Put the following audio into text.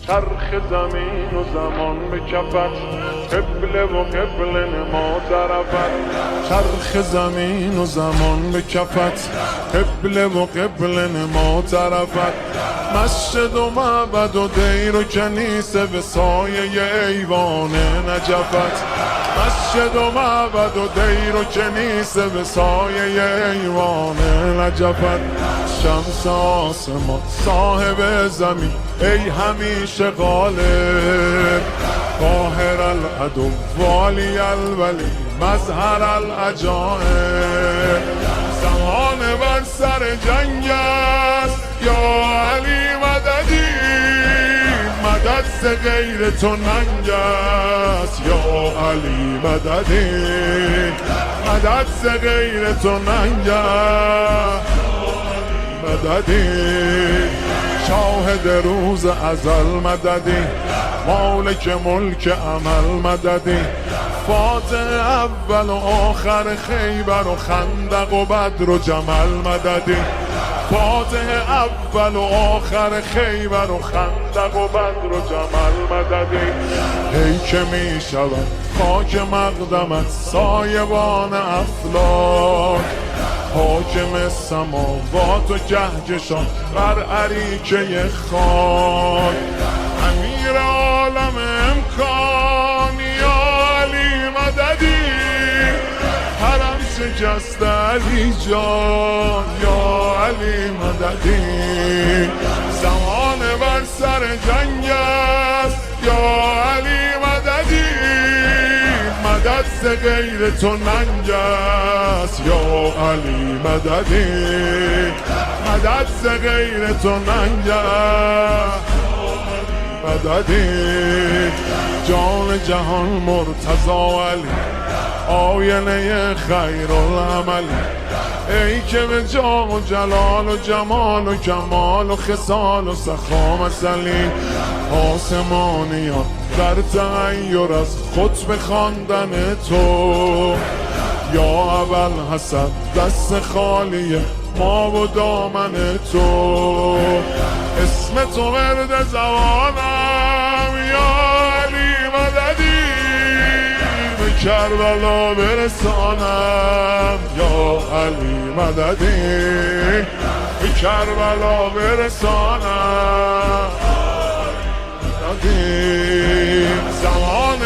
چرخ زمین و زمان به کفت، قبله و قبله نما طرفت. چرخ زمین و زمان به کفت، قبله و قبله نما طرفت. مسجد و معبد و دیر و کنیسه به سایه ایوان نجفت. مسجد و معبد و دیر و کنیسه به سایه ایوان نجفت. شمس آسمان صاحب زمین ای همیشه غالب، قاهر العدو والی الولی مظهر العجائب. زمان بر سر جنگ است یا علی مددی، مدد ز غیر تو ننگ است یا علی مددی، مدد ز غیر تو ننگ است مددی. شاهد روز ازل مددی، مالک ملک عمل مددی. فاتح اول و آخر خیبر و خندق و بدر و جمل مددی. فاتح اول و آخر خیبر و خندق و بدر و جمل مددی. ای که می شود خاک مقدمت سایبان افلاک، حاکم سماوات و کهکشان بر اریکه خاک. امیر عالم امکان یا علی مددی، حرم شکست علی جان یا علی مددی. زمان بر سر جنگ است یا علی مددی، مدد ز غیر تو ننگ است یا علی مددی، مدد ز غیر تو ننگ است مددی. جان جهان مرتضی علی، آینه خیر العمل. ای که به جاه و جلال و جمال و کمال و خصال و سخا مثلی، آسمانیان در تغییر از خطبه خواندن تو. یا اول حسن دست خالی ما و دامن تو، اسم تو ورد زبانم یا علی مددی. به کربلا برسانم یا علی مددی، به کربلا برسانم مددی. زمان